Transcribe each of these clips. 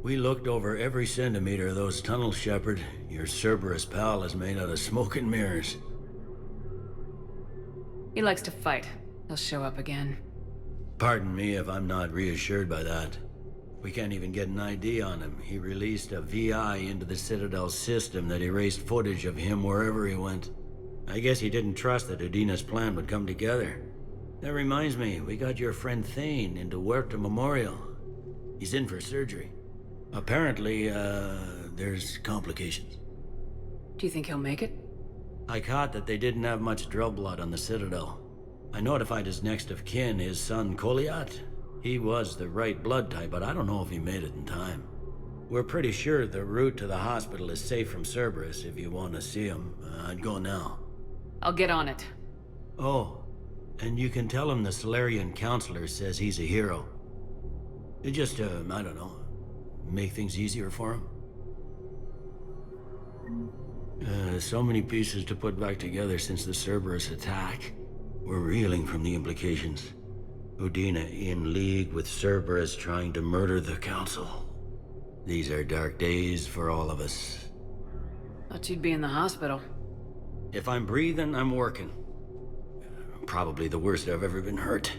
We looked over every centimeter of those tunnels, Shepard. Your Cerberus pal is made out of smoke and mirrors. He likes to fight. He'll show up again. Pardon me if I'm not reassured by that. We can't even get an ID on him. He released a VI into the Citadel system that erased footage of him wherever he went. I guess he didn't trust that Udina's plan would come together. That reminds me, we got your friend Thane into Huerta Memorial. He's in for surgery. Apparently, there's complications. Do you think he'll make it? I caught that they didn't have much drill blood on the Citadel. I notified his next of kin, his son Koliat. He was the right blood type, but I don't know if he made it in time. We're pretty sure the route to the hospital is safe from Cerberus. If you want to see him, I'd go now. I'll get on it. Oh, and you can tell him the Solarian counselor says he's a hero. It just, I don't know, make things easier for him. So many pieces to put back together since the Cerberus attack. We're reeling from the implications. Udina in league with Cerberus trying to murder the Council. These are dark days for all of us. Thought you'd be in the hospital. If I'm breathing, I'm working. Probably the worst I've ever been hurt.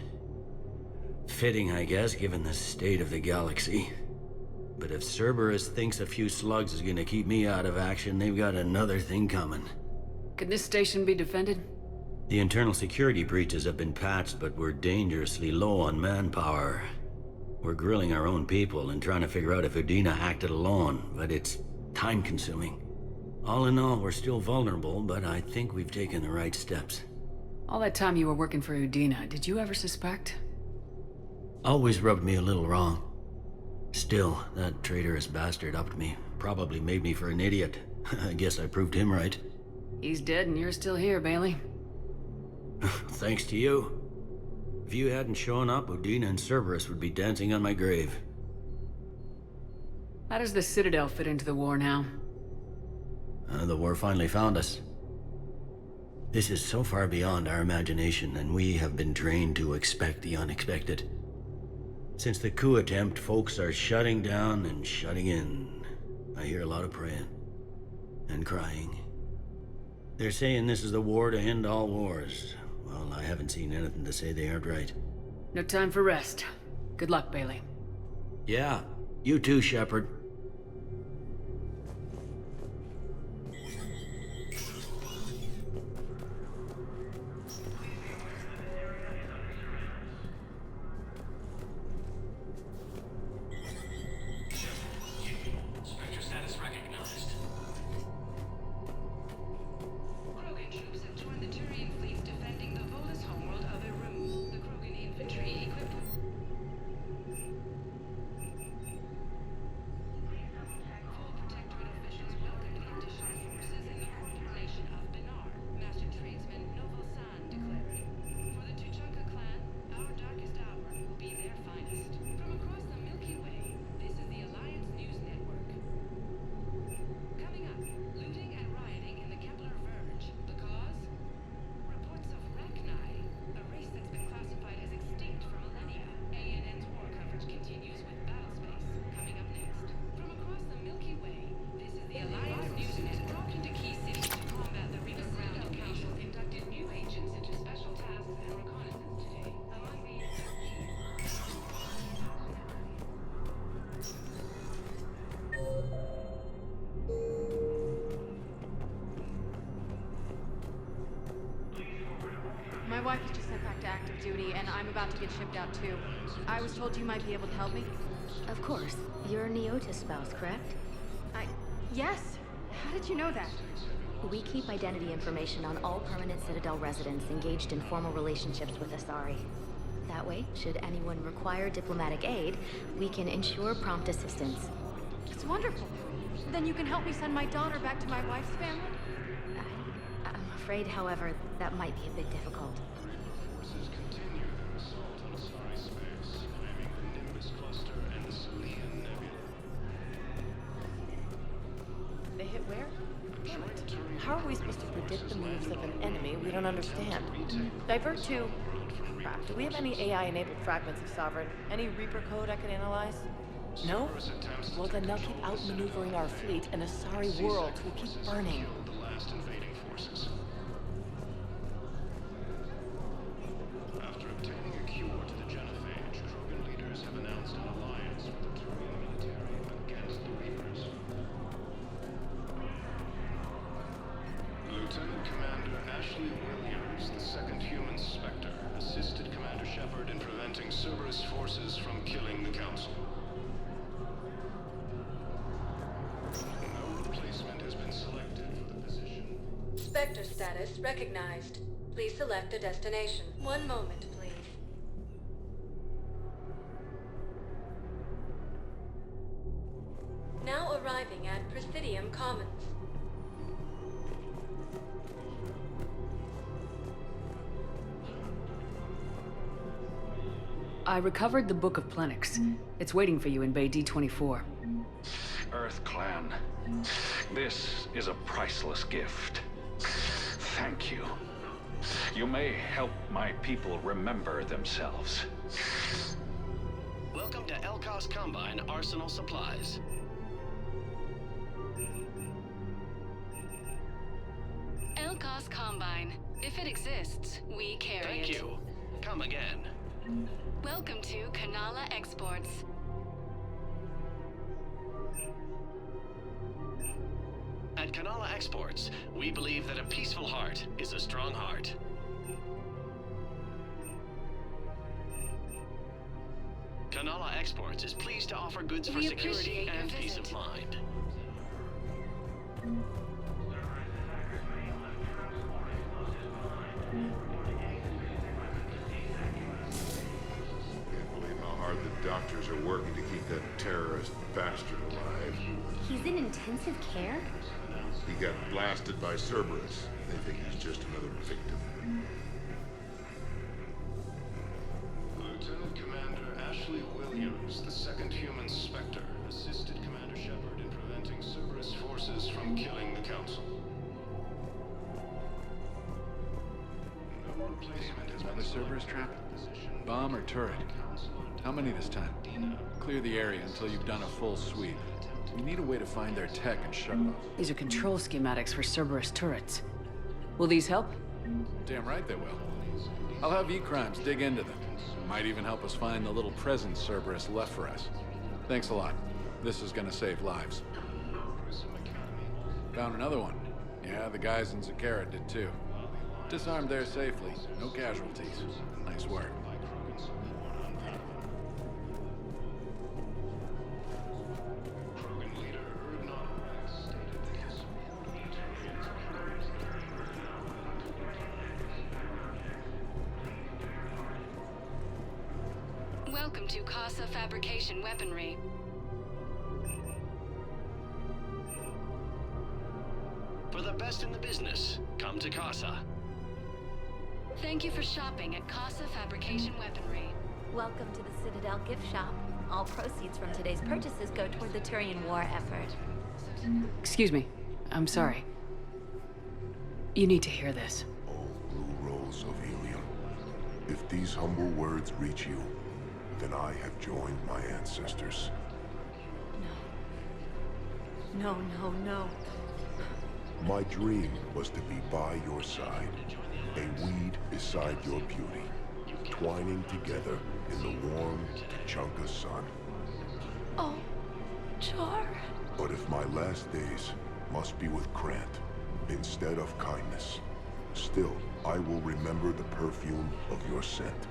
Fitting, I guess, given the state of the galaxy. But if Cerberus thinks a few slugs is gonna keep me out of action, they've got another thing coming. Can this station be defended? The internal security breaches have been patched, but we're dangerously low on manpower. We're grilling our own people and trying to figure out if Udina acted alone, but it's time-consuming. All in all, we're still vulnerable, but I think we've taken the right steps. All that time you were working for Udina, did you ever suspect? Always rubbed me a little wrong. Still, that traitorous bastard upped me. Probably made me for an idiot. I guess I proved him right. He's dead and you're still here, Bailey. Thanks to you. If you hadn't shown up, Udina and Cerberus would be dancing on my grave. How does the Citadel fit into the war now? The war finally found us. This is so far beyond our imagination, and we have been trained to expect the unexpected. Since the coup attempt, folks are shutting down and shutting in. I hear a lot of praying. And crying. They're saying this is the war to end all wars. Well, I haven't seen anything to say they aren't right. No time for rest. Good luck, Bailey. Yeah, you too, Shepard. My wife was just sent back to active duty, and I'm about to get shipped out too. I was told you might be able to help me. Of course. You're a Neota spouse, correct? Yes! How did you know that? We keep identity information on all permanent Citadel residents engaged in formal relationships with Asari. That way, should anyone require diplomatic aid, we can ensure prompt assistance. It's wonderful. Then you can help me send my daughter back to my wife's family? I'm afraid, however, that might be a bit difficult. They hit where? Damn it. How are we supposed to predict the moves of an enemy we don't understand? Divert to... Crap, do we have any AI-enabled fragments of Sovereign? Any Reaper code I can analyze? No? Well, then they'll keep outmaneuvering our fleet, and Asari worlds will keep burning. The last invading forces. After obtaining a cure to the genophage, Krogan leaders have announced an alliance with the Turian military against the Reapers. Lieutenant Commander Ashley Williams, the second human Spectre, assisted Commander Shepard in preventing Cerberus forces from killing the Council. No replacement has been selected for the position. Spectre status recognized. Please select a destination. One moment, please. Now arriving at Presidium Commons. I recovered the Book of Plenix. It's waiting for you in Bay D24. Earth Clan, this is a priceless gift. Thank you. You may help my people remember themselves. Welcome to Elkos Combine Arsenal Supplies. Elkos Combine. If it exists, we carry it. Thank you. Come again. Welcome to Kanala Exports. At Kanala Exports, we believe that a peaceful heart is a strong heart. Kanala Exports is pleased to offer goods for We security appreciate your and peace visit. of mind. Can't believe how hard the doctors are working to keep that terrorist bastard alive. He's in intensive care? He got blasted by Cerberus. They think he's just another victim. Lieutenant Commander Ashley Williams, the second human Spectre, assisted Commander Shepard in preventing Cerberus forces from killing the Council. No replacement has Another been Cerberus selected trap? for the position. Bomb or turret? How many this time? Clear the area until you've done a full sweep. We need a way to find their tech and shut it off. These are control schematics for Cerberus turrets. Will these help? Damn right they will. I'll have E-Crimes dig into them. Might even help us find the little present Cerberus left for us. Thanks a lot. This is gonna save lives. Found another one. Yeah, the guys in Zakara did too. Disarmed there safely. No casualties. Nice work. Krogan leader Urdnot stated that his support of the Turians Welcome to Kassa Fabrication Weaponry. For the best in the business, come to Kassa. Thank you for shopping at Kassa Fabrication Weaponry. Welcome to the Citadel gift shop. All proceeds from today's purchases go toward the Turian war effort. Excuse me. I'm sorry. You need to hear this. Oh, blue rolls of helium. If these humble words reach you, then I have joined my ancestors. No, no, no. My dream was to be by your side, a weed beside your beauty, twining together in the warm Tuchanka sun. Oh, Char. But if my last days must be with Krant instead of kindness, still I will remember the perfume of your scent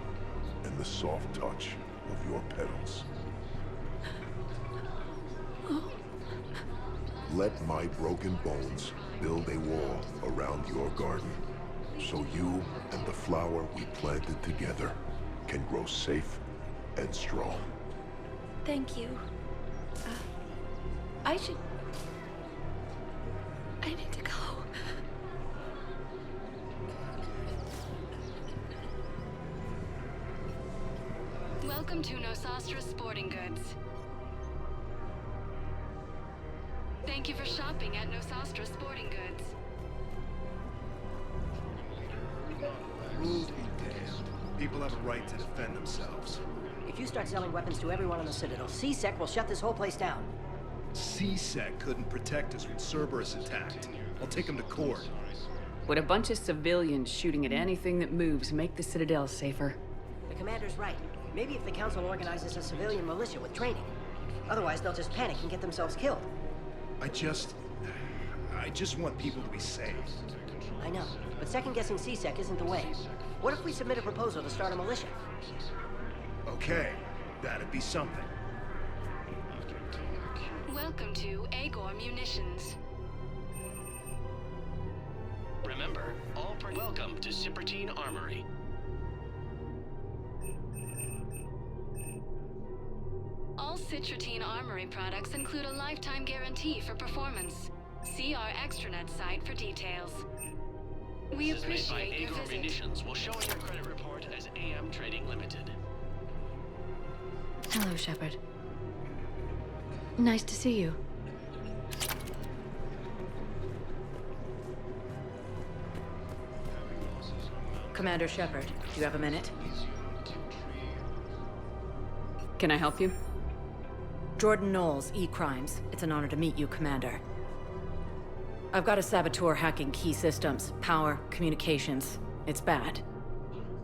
and the soft touch of your petals. Let my broken bones build a wall around your garden, so you and the flower we planted together can grow safe and strong. Thank you. I need to go. Welcome to Nosastra Sporting Goods. Thank you for shopping at Nosastra Sporting Goods. Rules be damned. People have a right to defend themselves. If If you start selling weapons to everyone on the Citadel, CSEC will shut this whole place down. CSEC couldn't protect us when Cerberus attacked. I'll take them to court. Would a bunch of civilians shooting at anything that moves make the Citadel safer? The commander's right. Maybe if the Council organizes a civilian militia with training. Otherwise, they'll just panic and get themselves killed. I just want people to be safe. I know, but second-guessing CSEC isn't the way. What if we submit a proposal to start a militia? Okay, that'd be something. Welcome to Agor Munitions. Remember, welcome to Citadel Armory. All Citadel Armory products include a lifetime guarantee for performance. See our extranet site for details. We This is made by appreciate your Agor visit. Munitions. Will show on your credit report as AM Trading Limited. Hello, Shepard. Nice to see you. Commander Shepard, do you have a minute? Can I help you? Jordan Knowles, E-Crimes. It's an honor to meet you, Commander. I've got a saboteur hacking key systems, power, communications. It's bad.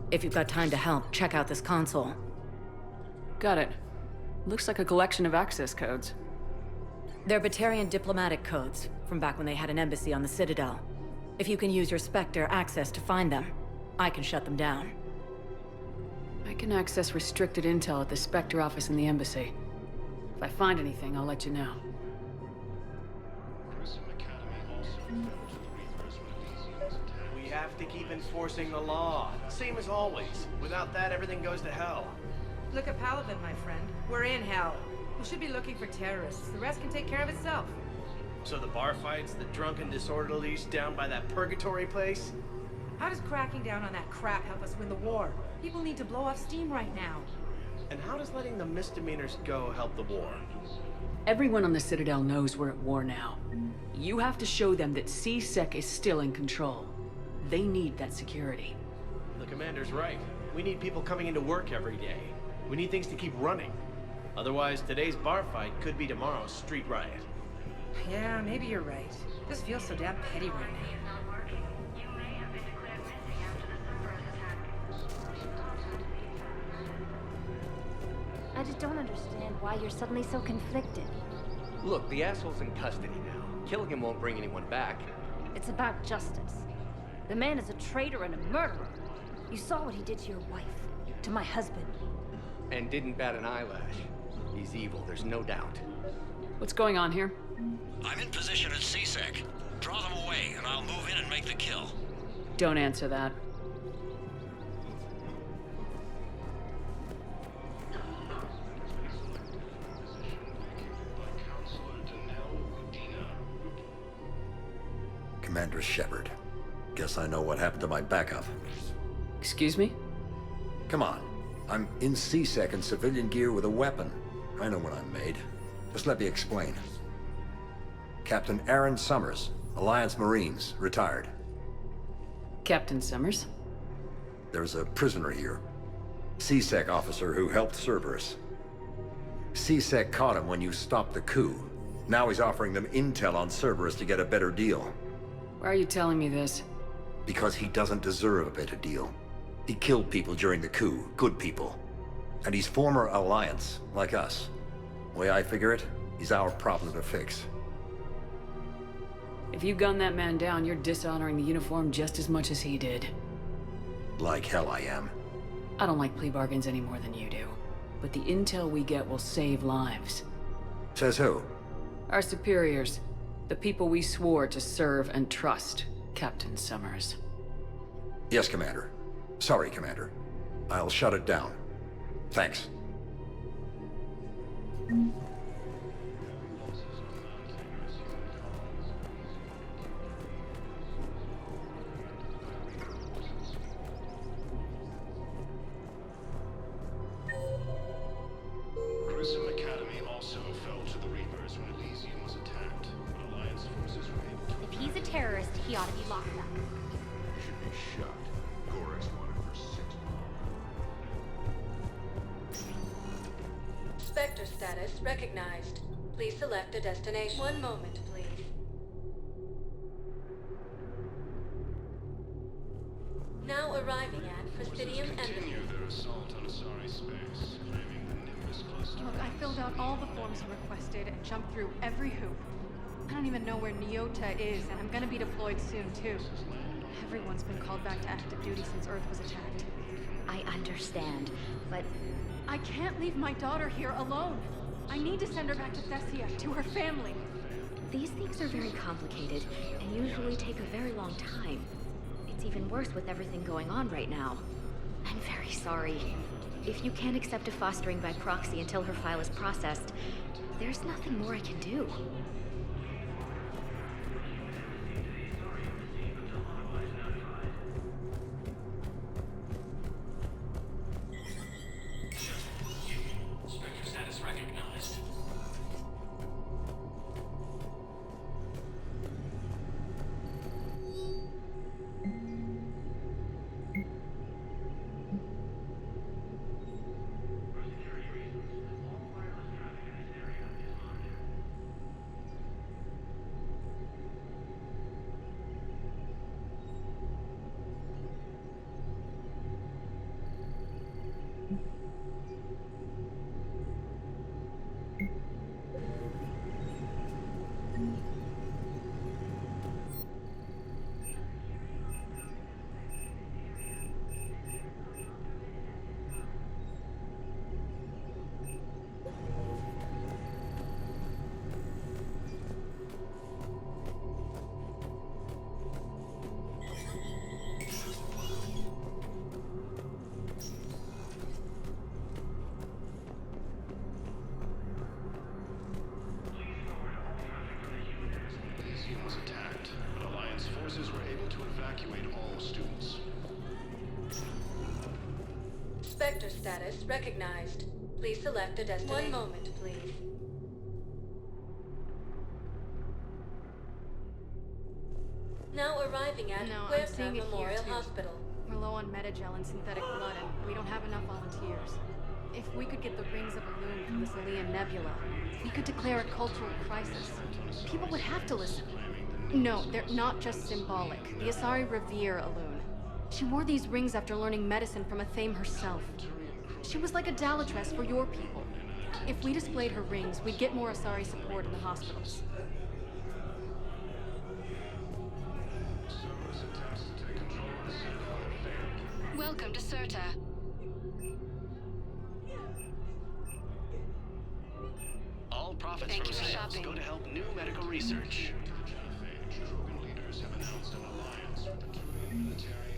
If you've got time to help, check out this console. Got it. Looks like a collection of access codes. They're Batarian diplomatic codes, from back when they had an embassy on the Citadel. If you can use your Spectre access to find them, I can shut them down. I can access restricted intel at the Spectre office in the embassy. If I find anything, I'll let you know. We have to keep enforcing the law, same as always. Without that, everything goes to hell. Look at Paladin, my friend. We're in hell. We should be looking for terrorists. The rest can take care of itself. So the bar fights, the drunken disorderlies down by that purgatory place? How does cracking down on that crap help us win the war? People need to blow off steam right now. And how does letting the misdemeanors go help the war? Everyone on the Citadel knows we're at war now. You have to show them that CSEC is still in control. They need that security. The commander's right. We need people coming into work every day. We need things to keep running. Otherwise, today's bar fight could be tomorrow's street riot. Yeah, maybe you're right. This feels so damn petty right now. I just don't understand why you're suddenly so conflicted. Look, the asshole's in custody now. Killing him won't bring anyone back. It's about justice. The man is a traitor and a murderer. You saw what he did to your wife, to my husband. And didn't bat an eyelash. He's evil, there's no doubt. What's going on here? I'm in position at CSEC. Draw them away, and I'll move in and make the kill. Don't answer that. Commander Shepard. Guess I know what happened to my backup. Excuse me? Come on. I'm in CSEC in civilian gear with a weapon. I know what I'm made. Just let me explain. Captain Aaron Summers, Alliance Marines, retired. Captain Summers? There's a prisoner here. CSEC officer who helped Cerberus. CSEC caught him when you stopped the coup. Now he's offering them intel on Cerberus to get a better deal. Why are you telling me this? Because he doesn't deserve a better deal. He killed people during the coup, good people. And he's former Alliance, like us. The way I figure it, he's our problem to fix. If you gun that man down, you're dishonoring the uniform just as much as he did. Like hell I am. I don't like plea bargains any more than you do. But the intel we get will save lives. Says who? Our superiors. The people we swore to serve and trust, Captain Summers. Yes, Commander. Sorry, Commander. I'll shut it down. Thanks. Grissom Academy also fell to the Reapers when Elysium was attacked, but Alliance forces were able to... If he's a terrorist, he ought to be locked up. He should be shot. Gorex wanted for 6 months. recognized. Please select a destination. One moment, please. Now arriving at Presidium Embassy. Continue their assault on Asari space, claiming the Nimbus cluster. Look, I filled out all the forms you requested and jumped through every hoop. I don't even know where Nyota is, and I'm gonna be deployed soon, too. Everyone's been called back to active duty since Earth was attacked. I understand, but... I can't leave my daughter here alone. I need to send her back to Thessia, to her family. These things are very complicated, and usually take a very long time. It's even worse with everything going on right now. I'm very sorry. If you can't accept a fostering by proxy until her file is processed, there's nothing more I can do. Spectre status recognized. Was attacked, but Alliance forces were able to evacuate all students. Spectre status recognized. Please select a destination. One moment, please. Now arriving at I'm seeing it here, Memorial too. Hospital. We're low on metagel and synthetic blood, and we don't have enough volunteers. If we could get the rings of Elune from the Zelian Nebula, we could declare a cultural crisis. People would have to listen. No, they're not just symbolic. The Asari revere Elune. She wore these rings after learning medicine from Athame herself. She was like a Dalatress for your people. If we displayed her rings, we'd get more Asari support in the hospitals. Welcome to Serta. All profits Thank from you for sales shopping. go to help new medical research. Krogan leaders have announced an alliance with the Turian military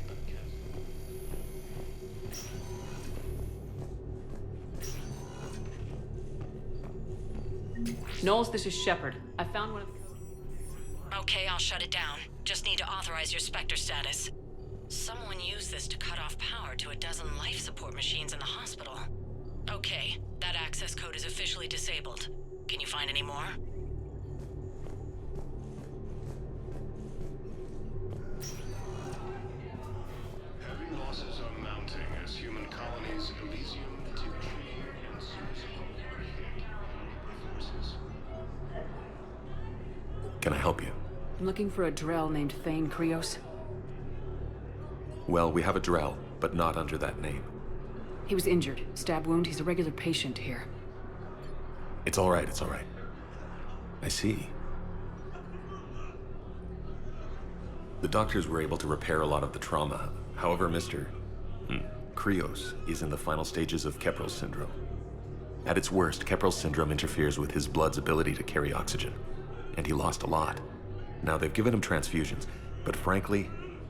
against. Knowles, this is Shepard. I found one of the... Okay, I'll shut it down. Just need to authorize your Spectre status. Someone used this to cut off power to a dozen life support machines in the hospital. Okay, that access code is officially disabled. Can you find any more? Heavy losses are mounting as human colonies Elysium, Tiptree, and Susan are hit by forces. Can I help you? I'm looking for a Drell named Thane Krios. Well, we have a Drell, but not under that name. He was injured. Stab wound. He's a regular patient here. It's all right, it's all right. I see. The doctors were able to repair a lot of the trauma. However, Mr. Krios is in the final stages of Keprel's syndrome. At its worst, Keprel's syndrome interferes with his blood's ability to carry oxygen, and he lost a lot. Now, they've given him transfusions, but frankly,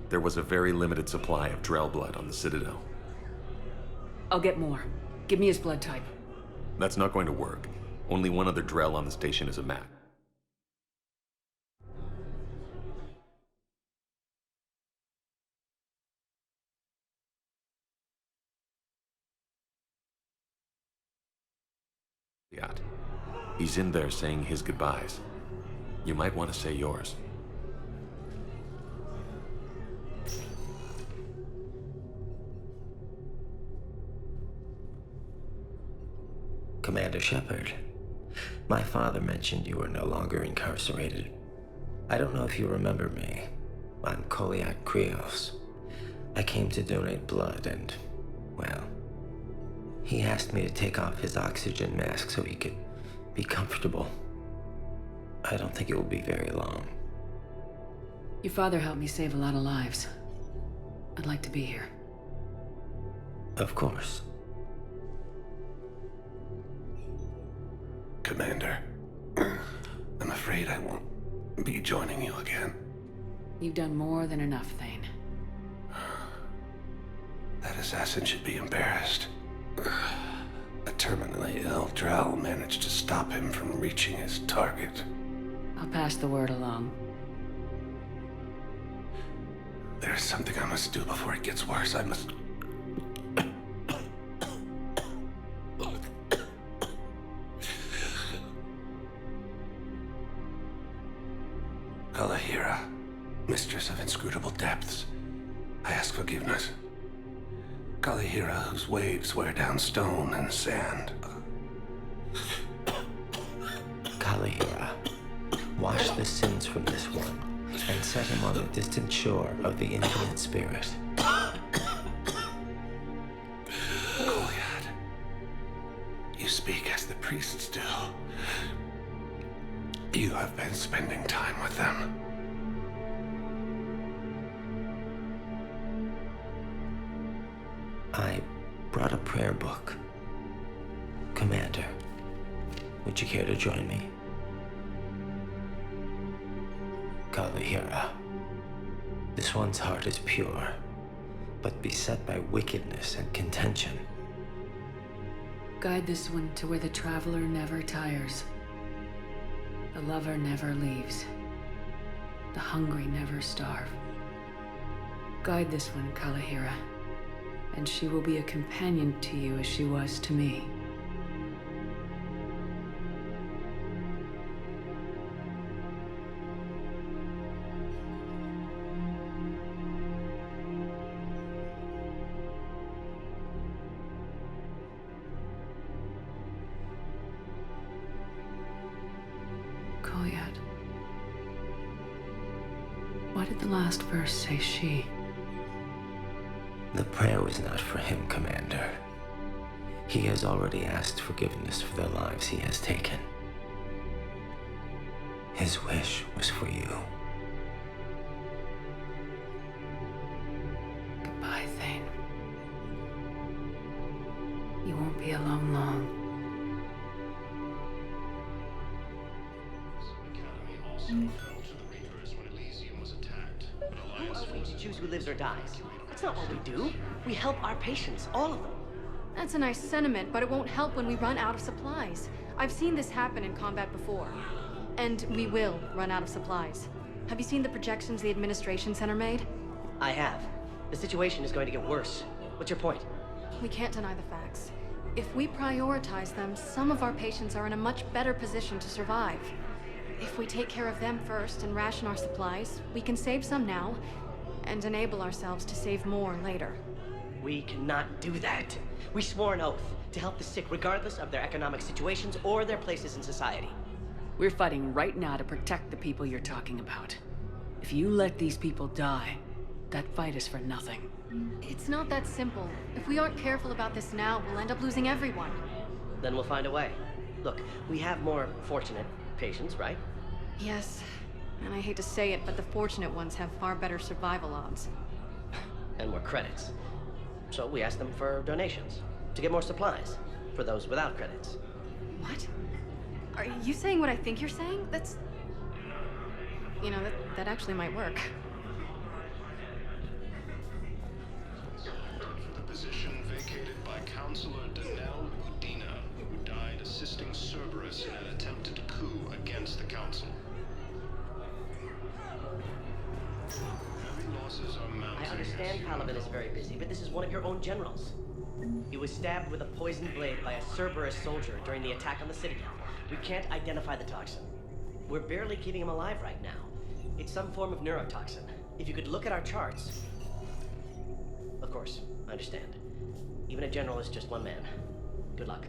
there was a very limited supply of Drell blood on the Citadel. I'll get more. Give me his blood type. That's not going to work. Only one other Drell on the station is a Mat. He's in there saying his goodbyes. You might want to say yours. Commander Shepard, My father mentioned you were no longer incarcerated. I don't know if you remember me. I'm Koliak Krios. I came to donate blood and, well, he asked me to take off his oxygen mask so he could be comfortable. I don't think it will be very long. Your father helped me save a lot of lives. I'd like to be here. Of course. Commander, I'm afraid I won't be joining you again. You've done more than enough, Thane. That assassin should be embarrassed. A terminally ill Drow managed to stop him from reaching his target. I'll pass the word along. There's something I must do before it gets worse. I must... Kalahira, mistress of inscrutable depths, I ask forgiveness. Kalahira, whose waves wear down stone and sand. Kalahira, wash the sins from this one and set him on the distant shore of the infinite spirit. Kolyad, you speak as the priests do. You have been spending time with them. I brought a prayer book. Commander, would you care to join me? Kalahira, this one's heart is pure, but beset by wickedness and contention. Guide this one to where the traveler never tires. The lover never leaves. The hungry never starve. Guide this one, Kalahira, and she will be a companion to you as she was to me. Why did the last verse say she? The prayer was not for him, Commander. He has already asked forgiveness for the lives he has taken. His wish was for you. Goodbye, Thane. You won't be alone long. Who are we to choose who lives or dies? That's not what we do. We help our patients, all of them. That's a nice sentiment, but it won't help when we run out of supplies. I've seen this happen in combat before. And we will run out of supplies. Have you seen the projections the Administration Center made? I have. The situation is going to get worse. What's your point? We can't deny the facts. If we prioritize them, some of our patients are in a much better position to survive. If we take care of them first and ration our supplies, we can save some now, and enable ourselves to save more later. We cannot do that. We swore an oath to help the sick regardless of their economic situations or their places in society. We're fighting right now to protect the people you're talking about. If you let these people die, that fight is for nothing. It's not that simple. If we aren't careful about this now, we'll end up losing everyone. Then we'll find a way. Look, we have more fortunate patients, right? Yes. And I hate to say it, but the fortunate ones have far better survival odds. And more credits. So we asked them for donations, to get more supplies, for those without credits. What? Are you saying what I think you're saying? That's... You know, that actually might work. The position vacated by Counselor Danelle Udina, who died assisting Cerberus in an attempted coup against the Council. Heavy losses are mounting. I understand Paladin is very busy, but this is one of your own generals. He was stabbed with a poisoned blade by a Cerberus soldier during the attack on the Citadel. We can't identify the toxin. We're barely keeping him alive right now. It's some form of neurotoxin. If you could look at our charts... Of course, I understand. Even a general is just one man. Good luck.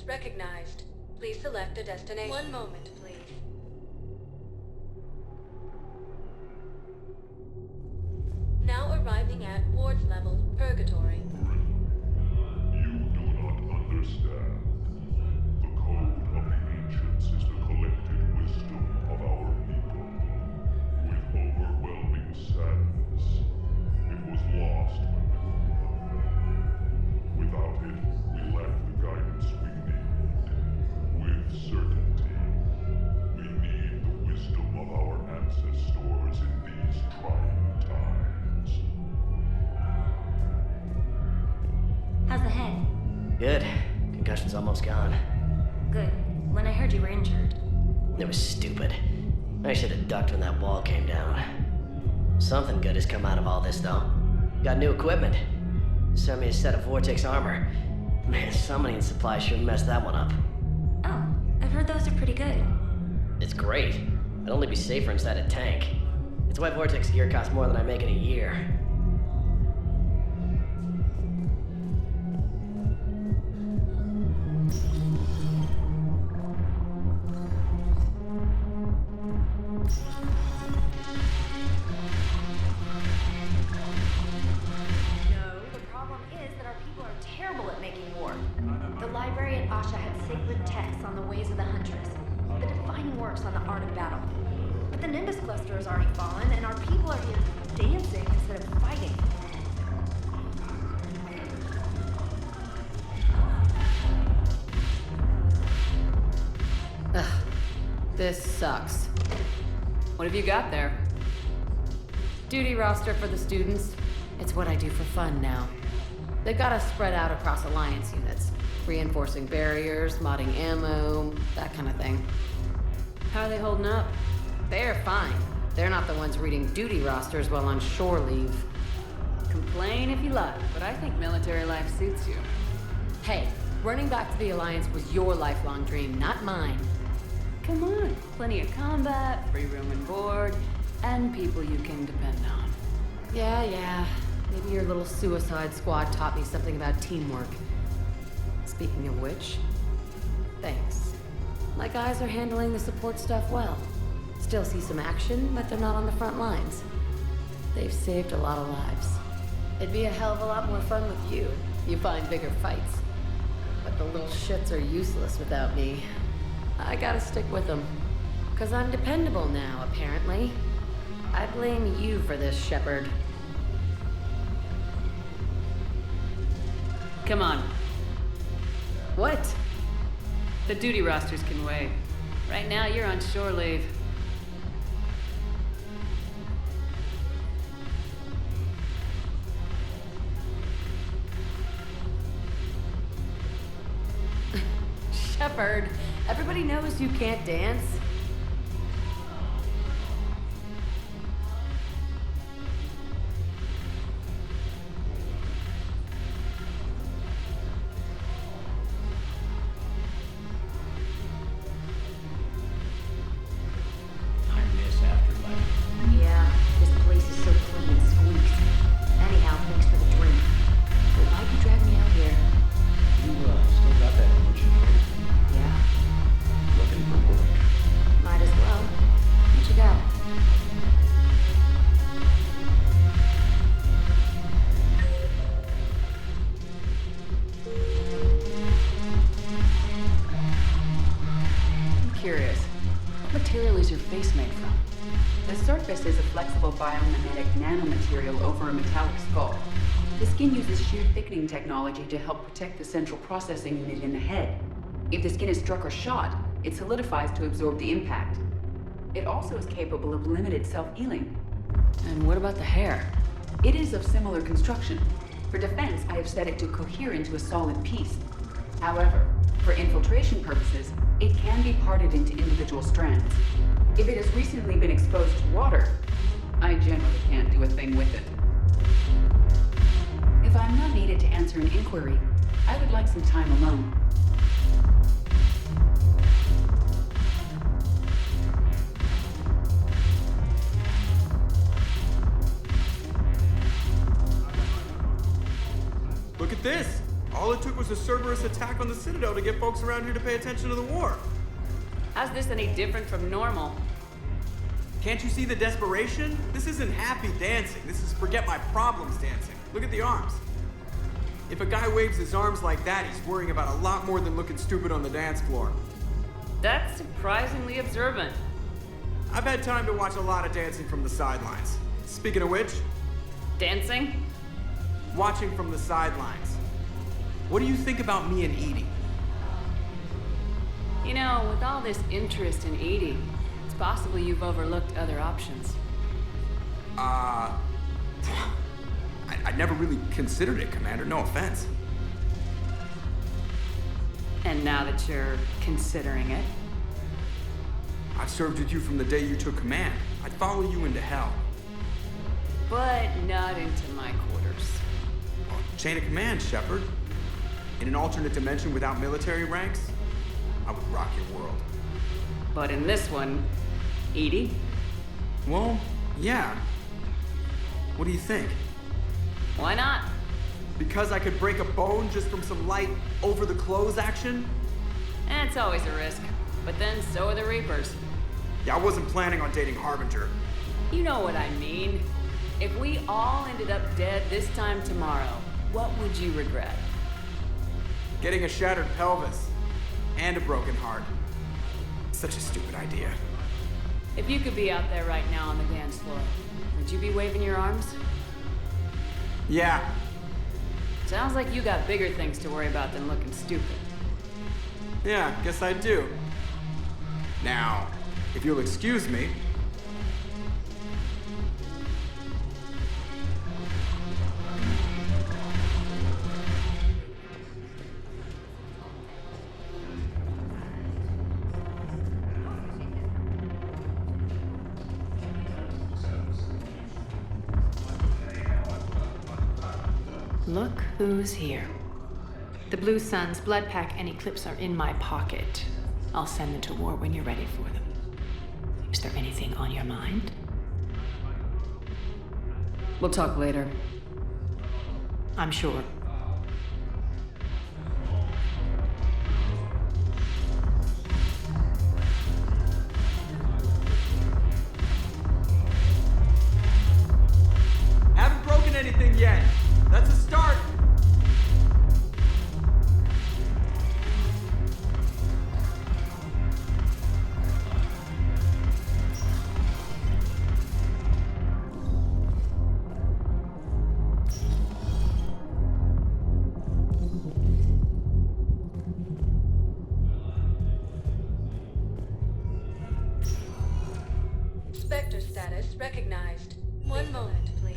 Coordinates recognized. Please select a destination. One moment, please. Now arriving at ward level, Purgatory. You do not understand. The code of the ancients is the collected wisdom of our people. With overwhelming sadness, it was lost when without it, we lack the guidance we need. With certainty, we need the wisdom of our ancestors in these trying times. How's the head? Good. Concussion's almost gone. Good. When I heard you were injured. It was stupid. I should have ducked when that wall came down. Something good has come out of all this, though. Got new equipment. Sent me a set of Vortex armor. Man, summoning supply sure messed that one up. Oh, I've heard those are pretty good. It's great. I'd only be safer inside a tank. It's why Vortex gear costs more than I make in a year. On the art of battle. But the Nimbus cluster has already fallen, and our people are here dancing instead of fighting. Ugh. This sucks. What have you got there? Duty roster for the students. It's what I do for fun now. They've got us spread out across Alliance units. Reinforcing barriers, modding ammo, that kind of thing. How are they holding up? They're fine. They're not the ones reading duty rosters while on shore leave. Complain if you like, but I think military life suits you. Hey, running back to the Alliance was your lifelong dream, not mine. Come on, plenty of combat, free room and board, and people you can depend on. Yeah. Maybe your little suicide squad taught me something about teamwork. Speaking of which, thanks. My guys are handling the support stuff well. Still see some action, but they're not on the front lines. They've saved a lot of lives. It'd be a hell of a lot more fun with you. You find bigger fights. But the little shits are useless without me. I gotta stick with them. 'Cause I'm dependable now, apparently. I blame you for this, Shepard. Come on. What? The duty rosters can wait. Right now, you're on shore leave. Shepard, everybody knows you can't dance. Biomimetic nanomaterial over a metallic skull. The skin uses shear thickening technology to help protect the central processing unit in the head. If the skin is struck or shot, it solidifies to absorb the impact. It also is capable of limited self-healing. And what about the hair? It is of similar construction. For defense, I have set it to cohere into a solid piece. However, for infiltration purposes, it can be parted into individual strands. If it has recently been exposed to water, I generally can't do a thing with it. If I'm not needed to answer an inquiry, I would like some time alone. Look at this! All it took was a Cerberus attack on the Citadel to get folks around here to pay attention to the war. How's this any different from normal? Can't you see the desperation? This isn't happy dancing. This is forget my problems dancing. Look at the arms. If a guy waves his arms like that, he's worrying about a lot more than looking stupid on the dance floor. That's surprisingly observant. I've had time to watch a lot of dancing from the sidelines. Speaking of which... Dancing? Watching from the sidelines. What do you think about me and Edie? You know, with all this interest in Edie, it's possible you've overlooked other options. I never really considered it, Commander. No offense. And now that you're considering it? I've served with you from the day you took command. I'd follow you into hell. But not into my quarters. Chain of command, Shepard. In an alternate dimension without military ranks, I would rock your world. But in this one, Edie? Well, yeah. What do you think? Why not? Because I could break a bone just from some light over-the-clothes action? It's always a risk. But then so are the Reapers. Yeah, I wasn't planning on dating Harbinger. You know what I mean. If we all ended up dead this time tomorrow, what would you regret? Getting a shattered pelvis. And a broken heart. Such a stupid idea. If you could be out there right now on the dance floor, would you be waving your arms? Yeah. Sounds like you got bigger things to worry about than looking stupid. Yeah, guess I do. Now, if you'll excuse me... Look who's here. The Blue Suns, Blood Pack, and Eclipse are in my pocket. I'll send them to war when you're ready for them. Is there anything on your mind? We'll talk later. I'm sure. Haven't broken anything yet. That's a start. Spectre status recognized. One moment, please.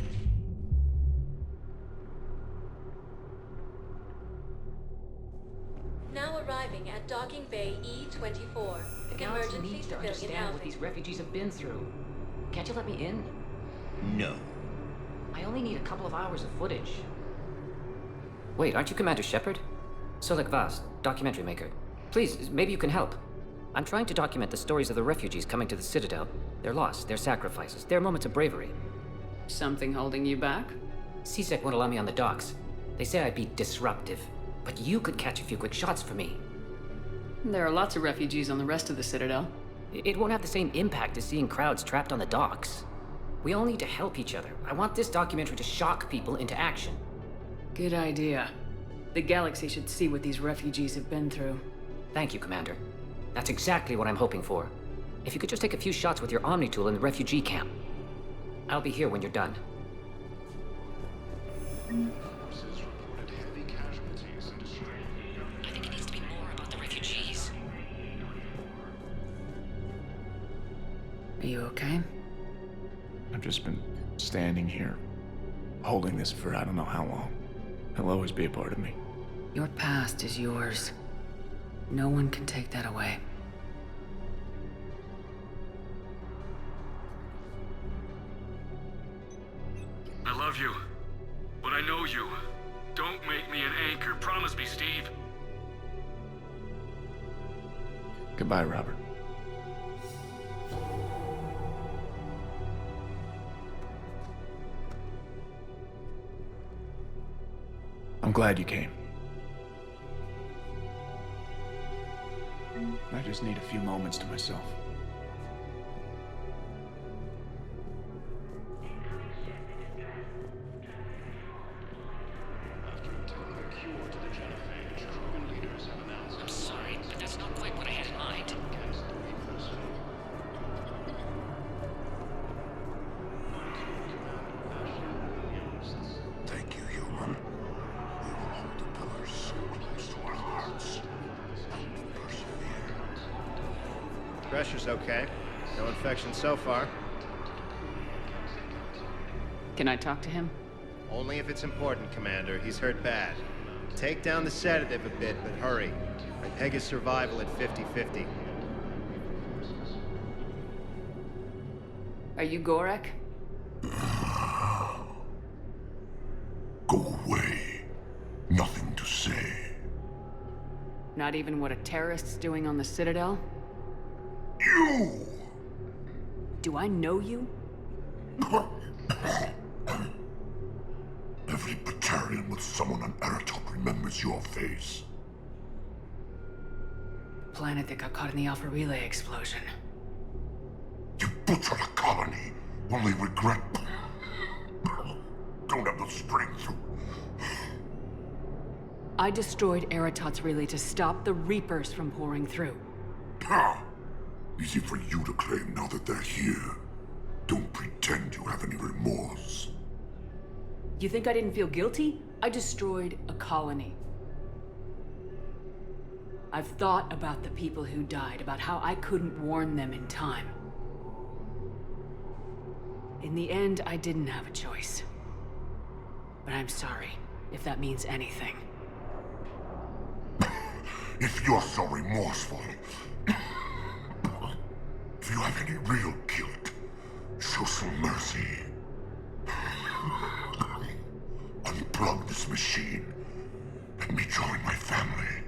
Now arriving at Docking Bay E-24. The Galaxy Emergency needs to civilian understand what housing. these refugees have been through. Can't you let me in? No. I only need a couple of hours of footage. Wait, aren't you Commander Shepard? Solek Vaz, documentary maker. Please, maybe you can help. I'm trying to document the stories of the refugees coming to the Citadel. Their loss, their sacrifices, their moments of bravery. Something holding you back? CSEC won't allow me on the docks. They say I'd be disruptive. But you could catch a few quick shots for me. There are lots of refugees on the rest of the Citadel. It won't have the same impact as seeing crowds trapped on the docks. We all need to help each other. I want this documentary to shock people into action. Good idea. The Galaxy should see what these refugees have been through. Thank you, Commander. That's exactly what I'm hoping for. If you could just take a few shots with your Omni tool in the refugee camp. I'll be here when you're done. I think it needs to be more about the refugees. Are you okay? I've just been standing here, holding this for I don't know how long. It'll always be a part of me. Your past is yours. No one can take that away. I love you, but I know you. Don't make me an anchor. Promise me, Steve. Goodbye, Robert. I'm glad you came. I just need a few moments to myself. After obtaining a cure to the genophage, Krogan leaders have announced... I'm sorry, but that's not quite what I had in mind. ...against the Reapers. Thank you, human. We will hold the pillars so close to our hearts and persevere. Pressure's okay. No infection so far. Can I talk to him? Only if it's important, Commander. He's hurt bad. Take down the sedative a bit, but hurry. I peg his survival at 50-50. Are you Gorek? Go away. Nothing to say. Not even what a terrorist's doing on the Citadel? You! Do I know you? Every Batarian with someone on Aratok remembers your face. Planet that got caught in the Alpha Relay explosion. You butchered a colony. Only regret. Don't have the strength to. I destroyed Eratot's relay to stop the Reapers from pouring through. Ah! Easy for you to claim now that they're here. Don't pretend you have any remorse. You think I didn't feel guilty? I destroyed a colony. I've thought about the people who died, about how I couldn't warn them in time. In the end, I didn't have a choice. But I'm sorry, if that means anything. If you're so remorseful, if you have any real guilt, show some mercy. Unplug this machine. Let me join my family.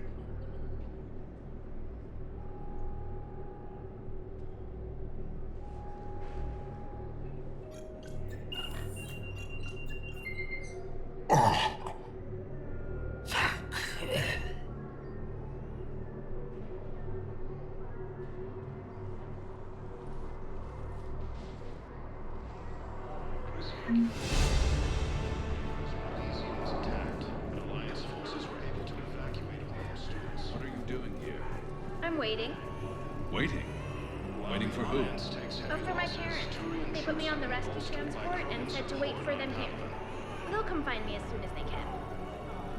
Oh. What are you doing here? I'm waiting. Waiting? Waiting for who? Oh, for my parents. They put me on the rescue transport and said to wait for them here. They'll come find me as soon as they can.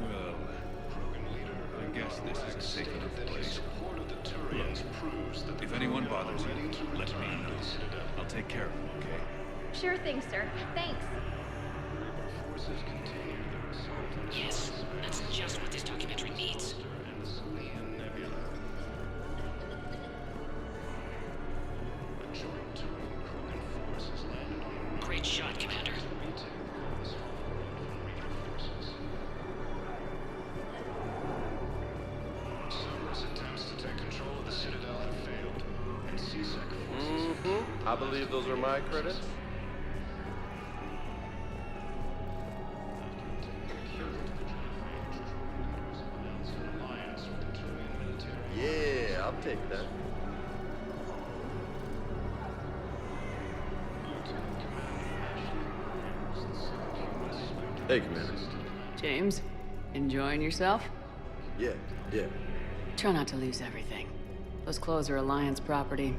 Well, I guess this is a safe enough place. Look, if anyone bothers you, let me know. I'll take care of them, okay? Sure thing, sir. Thanks. Yes, that's just what this documentary needs. Great shot, Commander. Cerberus attempts to take control of the Citadel have failed, and CSEC forces... I believe those are my credits. Yeah, I'll take that. Hey, Commander. James, enjoying yourself? Yeah. Try not to lose everything. Those clothes are Alliance property.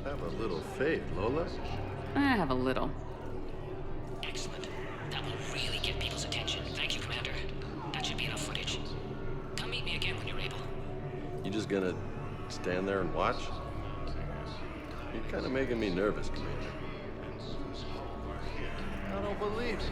Have a little faith, Lola. I have a little. Excellent. That will really get people's attention. Thank you, Commander. That should be enough footage. Come meet me again when you're able. You just gonna stand there and watch? You're kind of making me nervous, Commander. I don't believe it.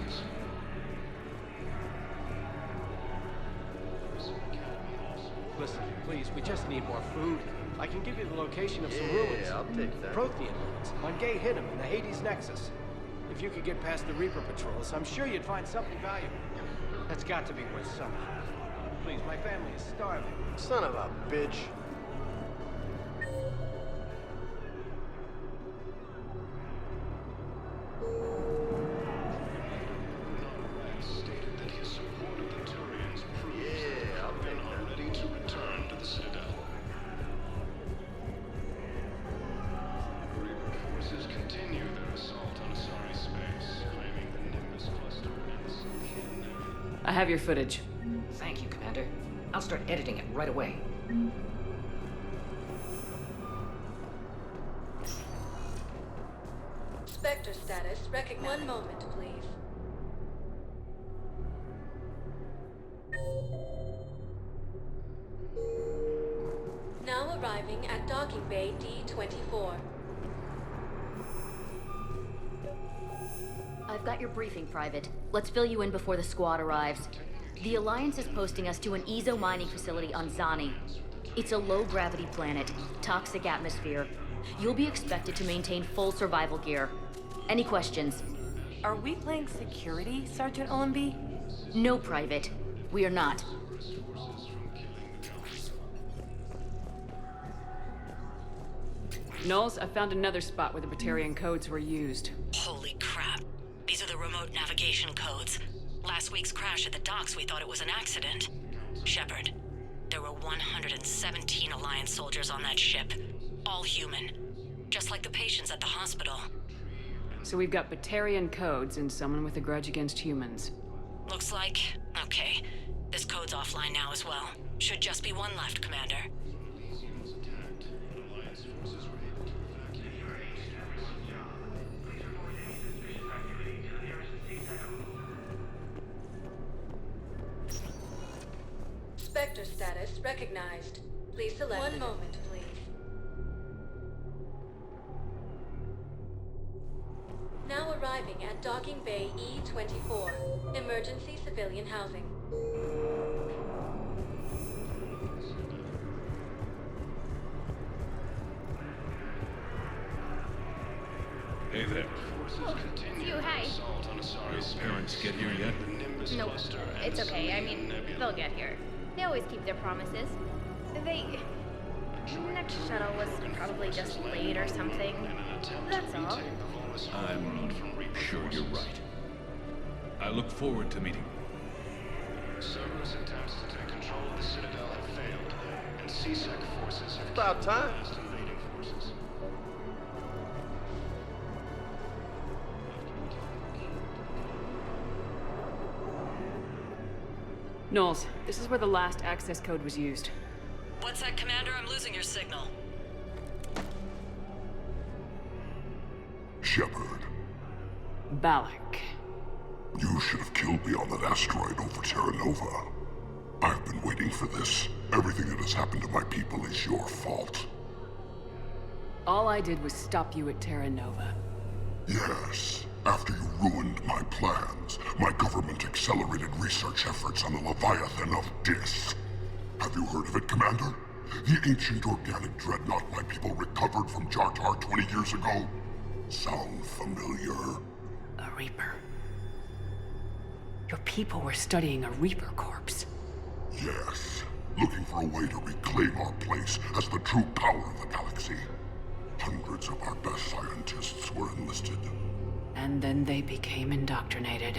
Listen, please, we just need more food. I can give you the location of some ruins. Yeah, I'll take that. Prothean ruins. Mangay hid them in the Hades Nexus. If you could get past the Reaper patrols, I'm sure you'd find something valuable. That's got to be worth something. Please, my family is starving. Son of a bitch. stated that his support of the Turians proves that the Krogan are ready to return to the Citadel. I have your footage. Thank you, Commander. I'll start editing it right away. Spectre status recognized. 1 moment, please. Now arriving at docking bay D-24. I've got your briefing, Private. Let's fill you in before the squad arrives. The Alliance is posting us to an Ezo mining facility on Zani. It's a low-gravity planet, toxic atmosphere. You'll be expected to maintain full survival gear. Any questions? Are we playing security, Sergeant OMB? No, Private. We are not. Knowles, I found another spot where the Batarian codes were used. Holy crap. These are the remote navigation codes. Last week's crash at the docks, we thought it was an accident. Shepard, there were 117 Alliance soldiers on that ship. All human. Just like the patients at the hospital. So we've got Batarian codes and someone with a grudge against humans. Looks like... Okay. This code's offline now as well. Should just be one left, Commander. Spectre status recognized. Please select 1 moment, please. Now arriving at docking bay E-24. Emergency civilian housing. Hey there. You, hi. Your parents get here yet? Nope, it's okay. I mean, they'll get here. They always keep their promises. Next shuttle was probably just late or something. That's all. I'm sure you're right. I look forward to meeting you. Cerberus attempts to take control of the Citadel have failed, and CSEC forces have about time. invading forces. Knowles, this is where the last access code was used. What's that, Commander? I'm losing your signal. Shepard. Balak. You should have killed me on that asteroid over Terra Nova. I've been waiting for this. Everything that has happened to my people is your fault. All I did was stop you at Terra Nova. Yes. After you ruined my plans, my government accelerated research efforts on the Leviathan of Dis. Have you heard of it, Commander? The ancient organic dreadnought my people recovered from Jar Jar 20 years ago? Sound familiar? A Reaper. Your people were studying a Reaper corpse. Yes. Looking for a way to reclaim our place as the true power of the galaxy. Hundreds of our best scientists were enlisted. And then they became indoctrinated.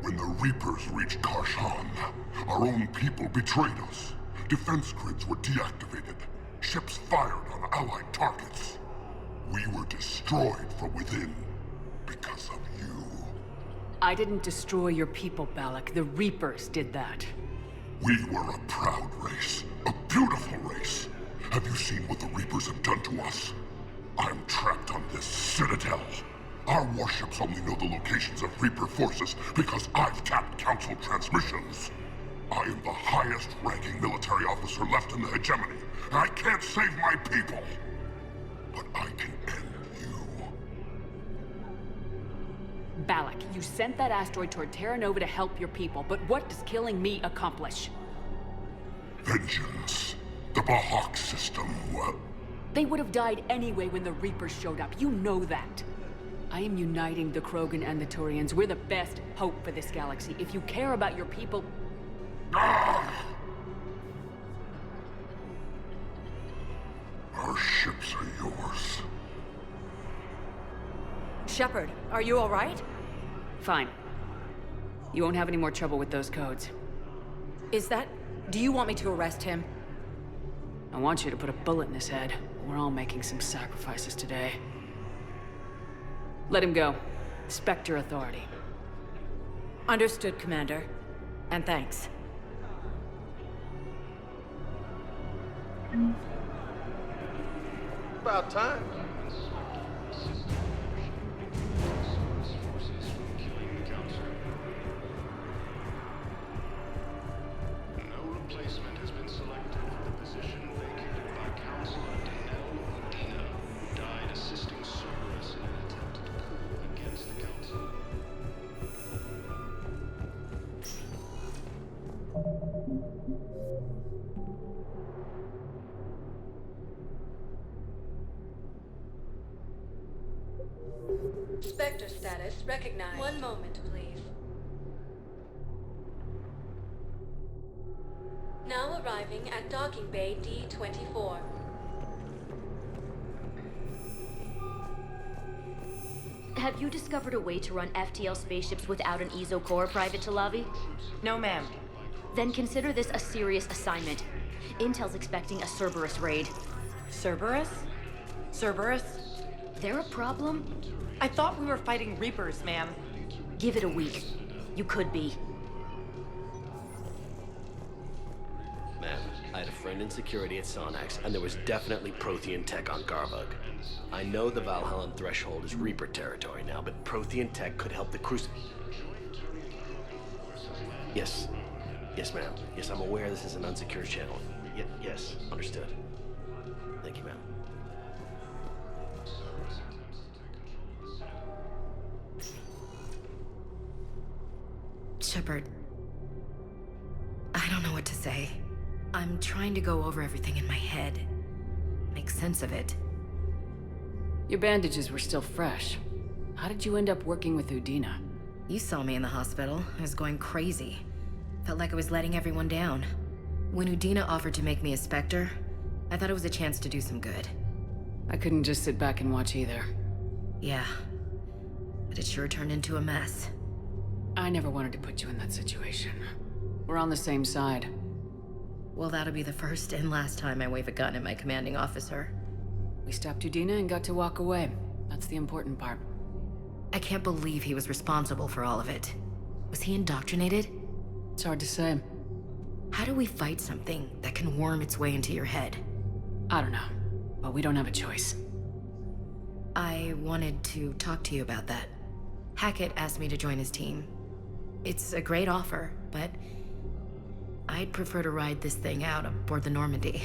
When the Reapers reached Karshan, our own people betrayed us. Defense grids were deactivated. Ships fired on Allied targets. We were destroyed from within because of you. I didn't destroy your people, Balak. The Reapers did that. We were a proud race. A beautiful race. Have you seen what the Reapers have done to us? I'm trapped on this Citadel. Our warships only know the locations of Reaper forces because I've tapped Council transmissions. I am the highest-ranking military officer left in the hegemony, and I can't save my people. But I can end you. Balak, you sent that asteroid toward Terra Nova to help your people, but what does killing me accomplish? Vengeance. The Bahak system, well... They would have died anyway when the Reapers showed up. You know that. I am uniting the Krogan and the Turians. We're the best hope for this galaxy. If you care about your people... Our ships are yours. Shepard, are you all right? Fine. You won't have any more trouble with those codes. Is that... Do you want me to arrest him? I want you to put a bullet in his head. We're all making some sacrifices today. Let him go. Spectre Authority. Understood, Commander. And thanks. About time. No replacement has been selected for the position vacated by Counselor Udina, who died assisting Cerberus in an attempted coup against the Council. Spectre status recognized. One moment, please. Now arriving at docking bay D-24. Have you discovered a way to run FTL spaceships without an ESO core, Private Talavi? No, ma'am. Then consider this a serious assignment. Intel's expecting a Cerberus raid. Cerberus? Cerberus? They're a problem? I thought we were fighting Reapers, ma'am. Give it a week. You could be. Ma'am, I had a friend in security at Sonax, and there was definitely Prothean tech on Garvug. I know the Valhallan threshold is Reaper territory now, but Prothean tech could help the Yes. Yes, ma'am. Yes, I'm aware this is an unsecured channel. Yes, understood. Thank you, ma'am. Shepard, I don't know what to say. I'm trying to go over everything in my head. Make sense of it. Your bandages were still fresh. How did you end up working with Udina? You saw me in the hospital. I was going crazy. Felt like I was letting everyone down. When Udina offered to make me a Spectre, I thought it was a chance to do some good. I couldn't just sit back and watch either. Yeah. But it sure turned into a mess. I never wanted to put you in that situation. We're on the same side. Well, that'll be the first and last time I wave a gun at my commanding officer. We stopped Udina and got to walk away. That's the important part. I can't believe he was responsible for all of it. Was he indoctrinated? It's hard to say. How do we fight something that can worm its way into your head? I don't know, but we don't have a choice. I wanted to talk to you about that. Hackett asked me to join his team. It's a great offer, but I'd prefer to ride this thing out aboard the Normandy.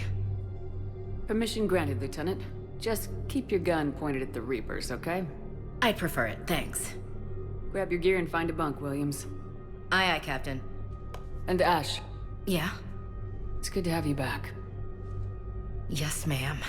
Permission granted, Lieutenant. Just keep your gun pointed at the Reapers, okay? I'd prefer it, thanks. Grab your gear and find a bunk, Williams. Aye, aye, Captain. And Ash. Yeah? It's good to have you back. Yes, ma'am.